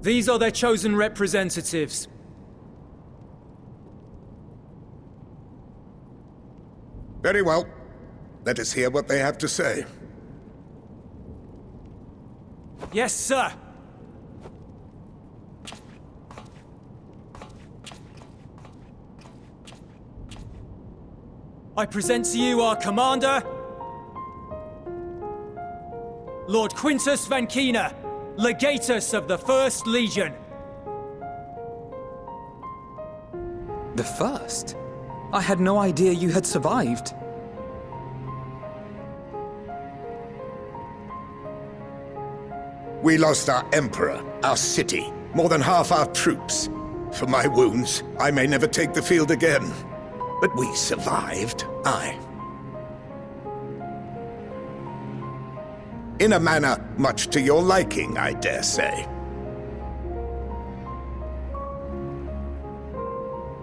These are their chosen representatives. Very well. Let us hear what they have to say. Yes, sir! I present to you our commander, Lord Quintus Vankina, Legatus of the First Legion. The First? I had no idea you had survived. We lost our Emperor, our city, more than half our troops. For my wounds, I may never take the field again. But we survived, aye. In a manner much to your liking, I dare say.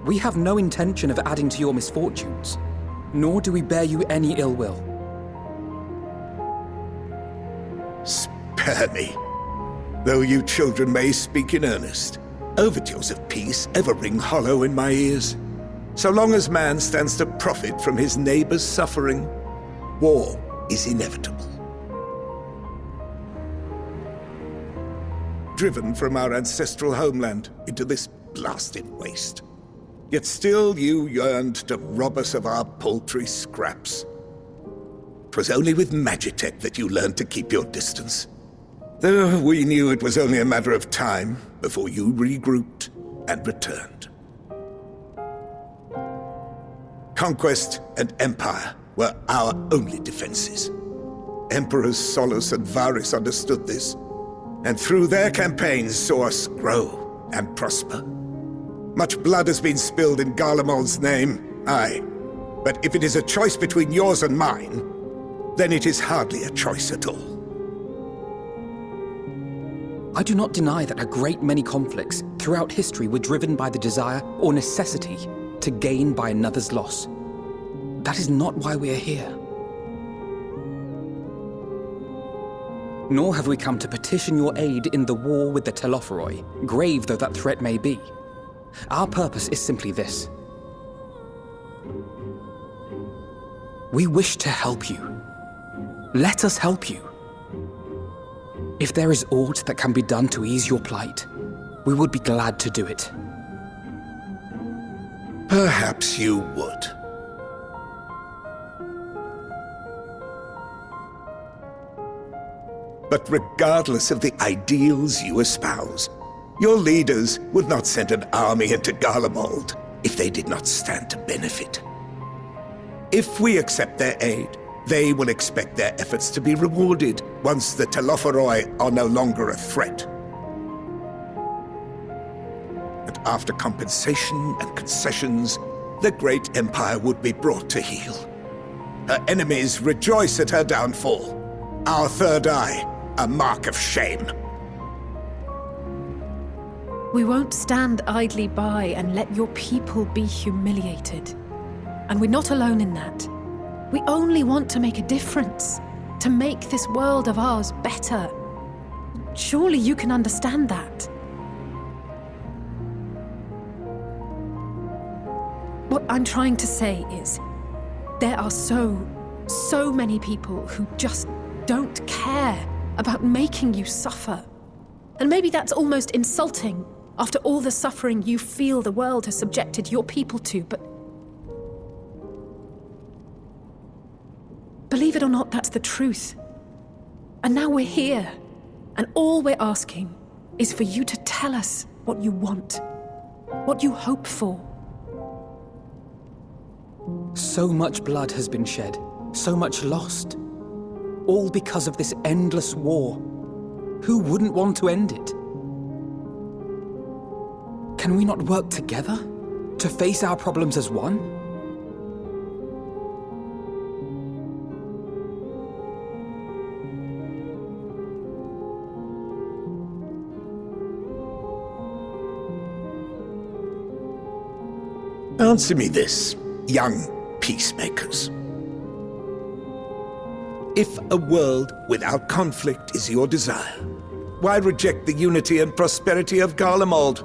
We have no intention of adding to your misfortunes, nor do we bear you any ill will. Spare me. Though you children may speak in earnest, overtures of peace ever ring hollow in my ears. So long as man stands to profit from his neighbor's suffering, war is inevitable. Driven from our ancestral homeland into this blasted waste. Yet still you yearned to rob us of our paltry scraps. 'Twas only with Magitech that you learned to keep your distance. Though we knew it was only a matter of time before you regrouped and returned. Conquest and empire were our only defenses. Emperors Solus and Varus understood this, and through their campaigns saw us grow and prosper. Much blood has been spilled in Garlemald's name, aye. But if it is a choice between yours and mine, then it is hardly a choice at all. I do not deny that a great many conflicts throughout history were driven by the desire or necessity to gain by another's loss. That is not why we are here. Nor have we come to petition your aid in the war with the Telophoroi, grave though that threat may be. Our purpose is simply this. We wish to help you. Let us help you. If there is aught that can be done to ease your plight, we would be glad to do it. Perhaps you would. But regardless of the ideals you espouse, your leaders would not send an army into Garlemald if they did not stand to benefit. If we accept their aid, they will expect their efforts to be rewarded once the Telophoroi are no longer a threat. And after compensation and concessions, the great empire would be brought to heel. Her enemies rejoice at her downfall. Our third eye, a mark of shame. We won't stand idly by and let your people be humiliated. And we're not alone in that. We only want to make a difference, to make this world of ours better. Surely you can understand that. What I'm trying to say is, there are so many people who just don't care about making you suffer. And maybe that's almost insulting after all the suffering you feel the world has subjected your people to, but believe it or not, that's the truth. And now we're here, and all we're asking is for you to tell us what you want, what you hope for. So much blood has been shed, so much lost. All because of this endless war. Who wouldn't want to end it? Can we not work together to face our problems as one? Answer me this, young peacemakers. If a world without conflict is your desire, Why reject the unity and prosperity of Garlemald?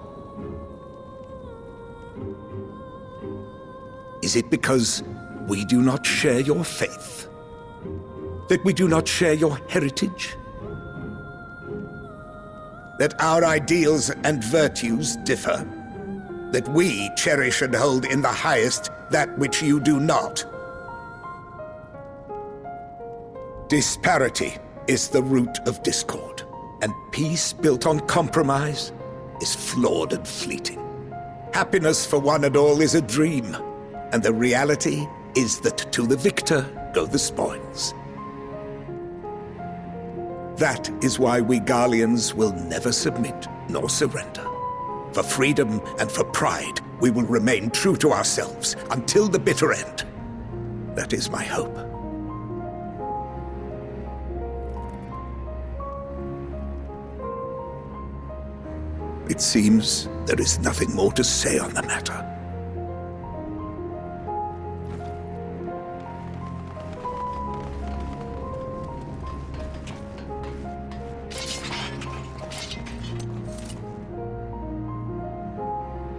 Is it because we do not share your faith? That we do not share your heritage? That our ideals and virtues differ? That we cherish and hold in the highest that which you do not? Disparity is the root of discord, and peace built on compromise is flawed and fleeting. Happiness for one and all is a dream, and the reality is that to the victor go the spoils. That is why we Garleans will never submit nor surrender. For freedom and for pride, we will remain true to ourselves until the bitter end. That is my hope. It seems there is nothing more to say on the matter.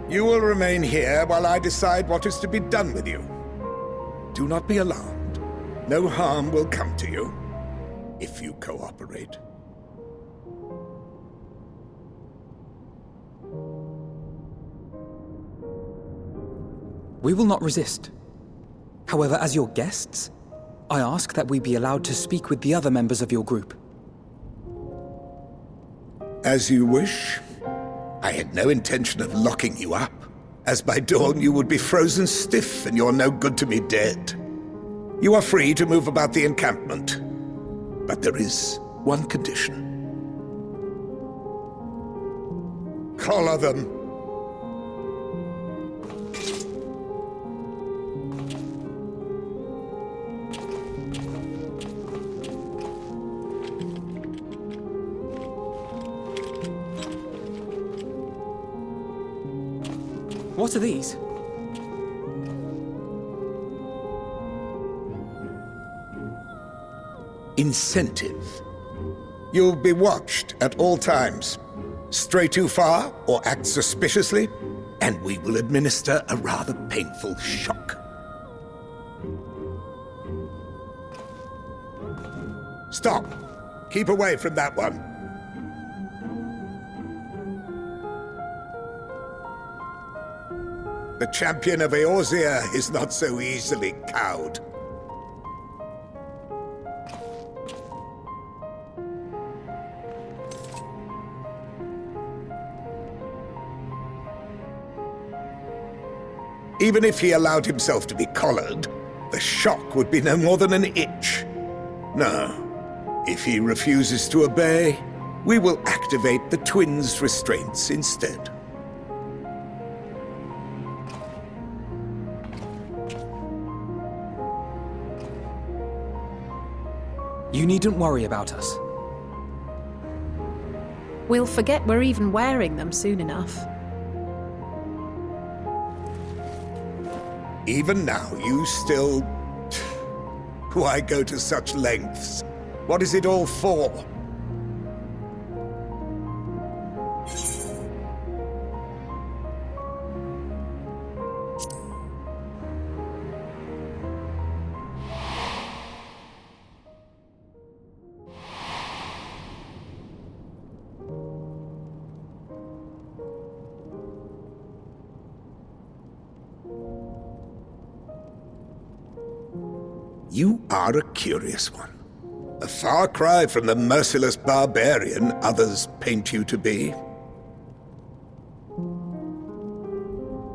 You will remain here while I decide what is to be done with you. Do not be alarmed. No harm will come to you if you cooperate. We will not resist. However, as your guests, I ask that we be allowed to speak with the other members of your group. As you wish. I had no intention of locking you up, as by dawn you would be frozen stiff and you're no good to me dead. You are free to move about the encampment, but there is one condition. Collar them. What are these? Incentive. You'll be watched at all times. Stray too far or act suspiciously, and we will administer a rather painful shock. Stop! Keep away from that one. The champion of Eorzea is not so easily cowed. Even if he allowed himself to be collared, the shock would be no more than an itch. No, if he refuses to obey, we will activate the twins' restraints instead. You needn't worry about us. We'll forget we're even wearing them soon enough. Even now, you still... Why go to such lengths? What is it all for? You are a curious one. A far cry from the merciless barbarian others paint you to be.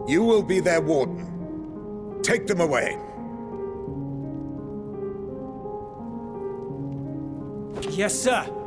You will be their warden. Take them away. Yes, sir.